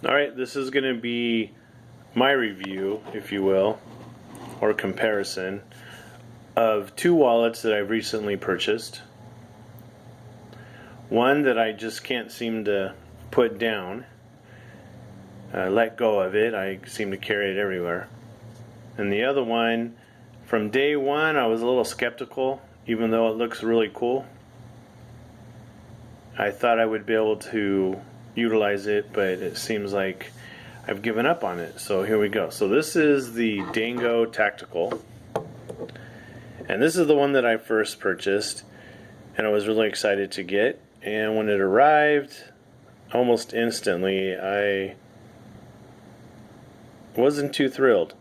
Alright, this is going to be my review, if you will, or comparison of two wallets that I've recently purchased. One that I just can't seem to put down, let go of it. I seem to carry it everywhere. And the other one, from day one I was a little skeptical, even though it looks really cool. I thought I would be able to utilize it, but it seems like I've given up on it. So here we go. So this is the Dango Tactical, and this is the one that I first purchased and I was really excited to get. And when it arrived, almost instantly I wasn't too thrilled.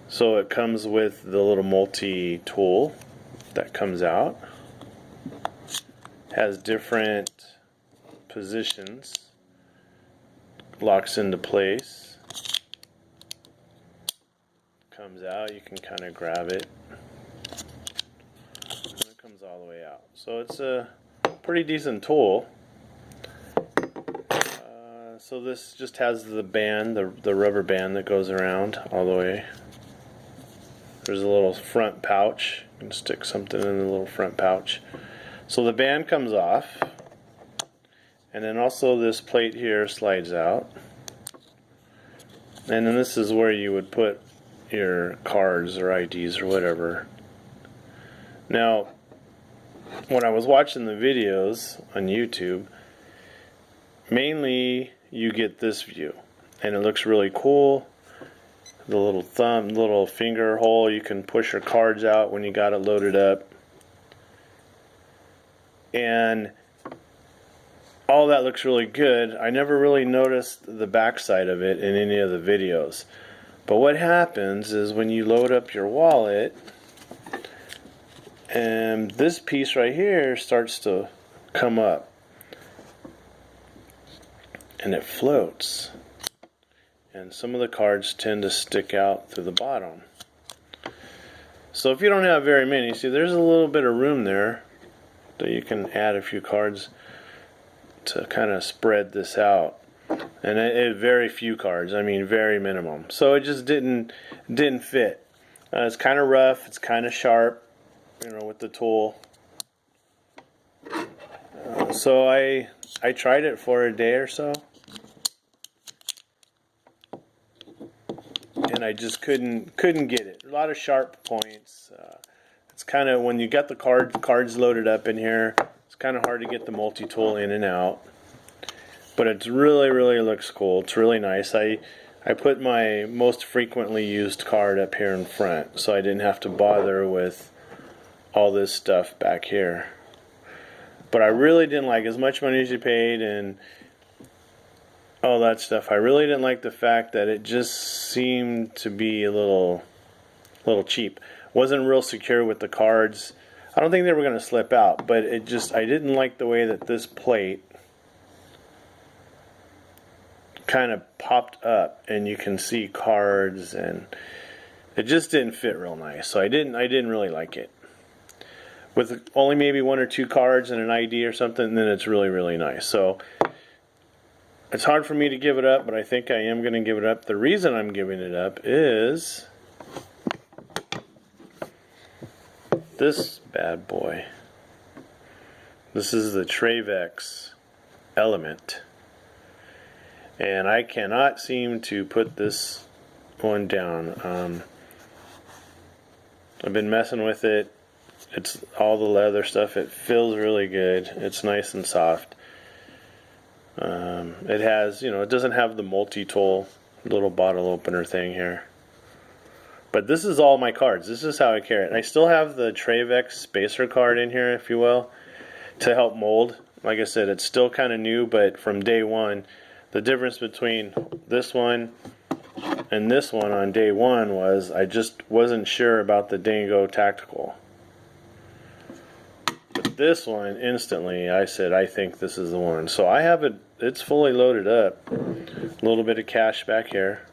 So it comes with the little multi-tool that comes out, has different positions, locks into place, comes out, you can kind of grab it, and it comes all the way out. So it's a pretty decent tool. So this just has the band, the rubber band that goes around all the way. There's a little front pouch, you can stick something in the little front pouch. So the band comes off, and then also this plate here slides out, and then this is where you would put your cards or IDs or whatever. Now, when I was watching the videos on YouTube, mainly you get this view, and it looks really cool. The little finger hole, you can push your cards out when you got it loaded up, and all that looks really good. I never really noticed the back side of it in any of the videos. But what happens is when you load up your wallet, and this piece right here starts to come up, and it floats. And some of the cards tend to stick out through the bottom. So if you don't have very many, see there's a little bit of room there that you can add a few cards to kind of spread this out, and it very few cards, I mean very minimum. So it just didn't fit. It's kind of rough, it's kind of sharp, you know, with the tool. So I tried it for a day or so, and I just couldn't get it. A lot of sharp points. It's kind of, when you got the cards loaded up in here, it's kind of hard to get the multi-tool in and out. But it really looks cool. It's really nice. I put my most frequently used card up here in front, so I didn't have to bother with all this stuff back here. But I really didn't like, as much money as you paid and all that stuff, I really didn't like the fact that it just seemed to be a little cheap. Wasn't real secure with the cards. I don't think they were going to slip out, but I didn't like the way that this plate kind of popped up and you can see cards, and it just didn't fit real nice. So I didn't really like it. With only maybe one or two cards and an ID or something, then it's really nice. So it's hard for me to give it up, but I think I am going to give it up. The reason I'm giving it up is this bad boy. This is the Trayvax Element, and I cannot seem to put this one down. I've been messing with it. It's all the leather stuff. It feels really good. It's nice and soft. It has, it doesn't have the multi-tool little bottle opener thing here. But this is all my cards. This is how I carry it. And I still have the Trayvax spacer card in here, if you will, to help mold. Like I said, it's still kind of new, but from day one, the difference between this one and this one on day one was I just wasn't sure about the Dango Tactical. But this one, instantly, I said, I think this is the one. So I have it, it's fully loaded up. A little bit of cash back here.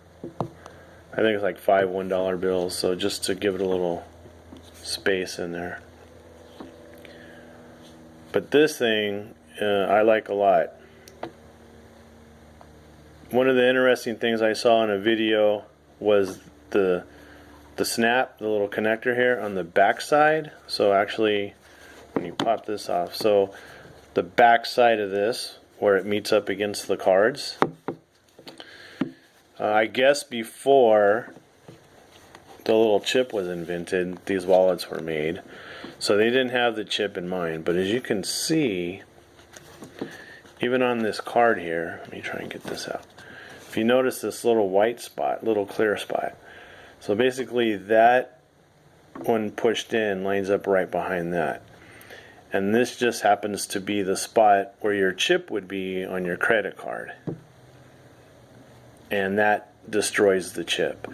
I think it's like 5 $1 bills, so just to give it a little space in there. But this thing, I like a lot. one of the interesting things I saw in a video was the snap, the little connector here on the back side. So actually, when you pop this off, so the back side of this, where it meets up against the cards, I guess before the little chip was invented, these wallets were made. So they didn't have the chip in mind. But as you can see, even on this card here, let me try and get this out. If you notice this little white spot, little clear spot, so basically that, when pushed in, lines up right behind that. And this just happens to be the spot where your chip would be on your credit card. And that destroys the chip.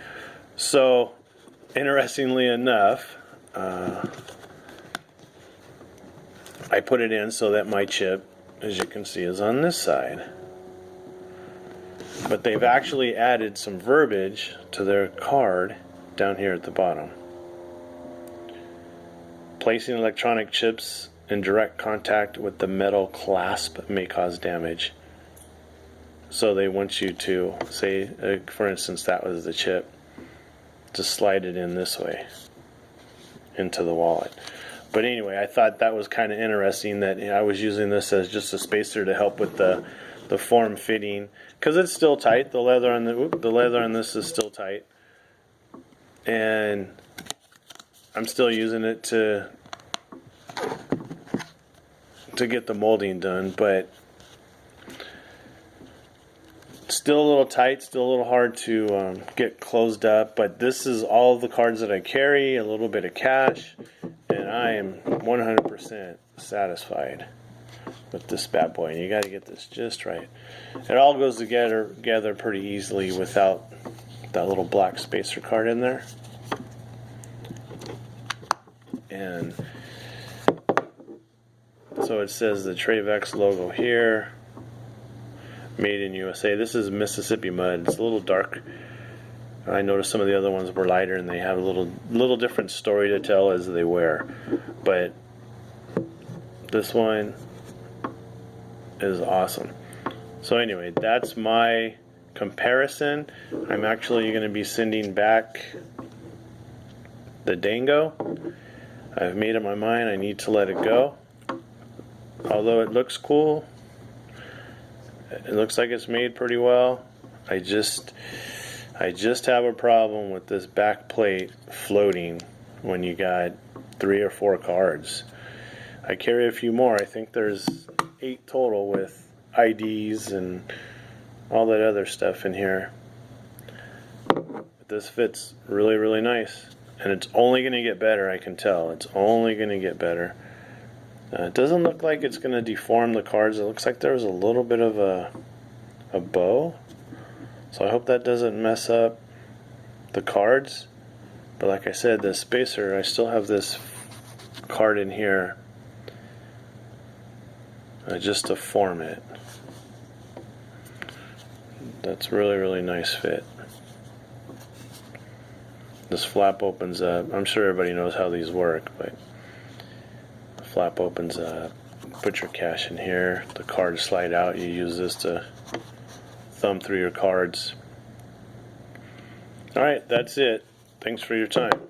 So, interestingly enough, I put it in so that my chip, as you can see, is on this side. But they've actually added some verbiage to their card down here at the bottom. Placing electronic chips in direct contact with the metal clasp may cause damage. So they want you to, say, for instance, that was the chip, to slide it in this way into the wallet. But anyway, I thought that was kind of interesting that I was using this as just a spacer to help with the form fitting, because it's still tight. The leather on the leather on this is still tight, and I'm still using it to get the molding done, but still a little tight, still a little hard to get closed up. But this is all the cards that I carry, a little bit of cash, and I am 100% satisfied with this bad boy. And you got to get this just right. It all goes together pretty easily without that little black spacer card in there. And so it says the Trayvax logo here, made in USA. This is Mississippi mud. It's a little dark. I noticed some of the other ones were lighter, and they have a little different story to tell as they wear. But this one is awesome. So anyway, that's my comparison. I'm actually going to be sending back the Dango. I've made up my mind. I need to let it go. Although it looks cool, it looks like it's made pretty well. I just have a problem with this back plate floating when you got 3 or 4 cards. I carry a few more. I think there's 8 total with IDs and all that other stuff in here. But this fits really, really nice. And it's only going to get better, I can tell. It's only going to get better. It doesn't look like it's going to deform the cards. It looks like there's a little bit of a bow. So I hope that doesn't mess up the cards. But like I said, the spacer, I still have this card in here just to form it. That's really, really nice fit. This flap opens up. I'm sure everybody knows how these work, but the flap opens up. Put your cash in here. The cards slide out. You use this to thumb through your cards. Alright, that's it. Thanks for your time.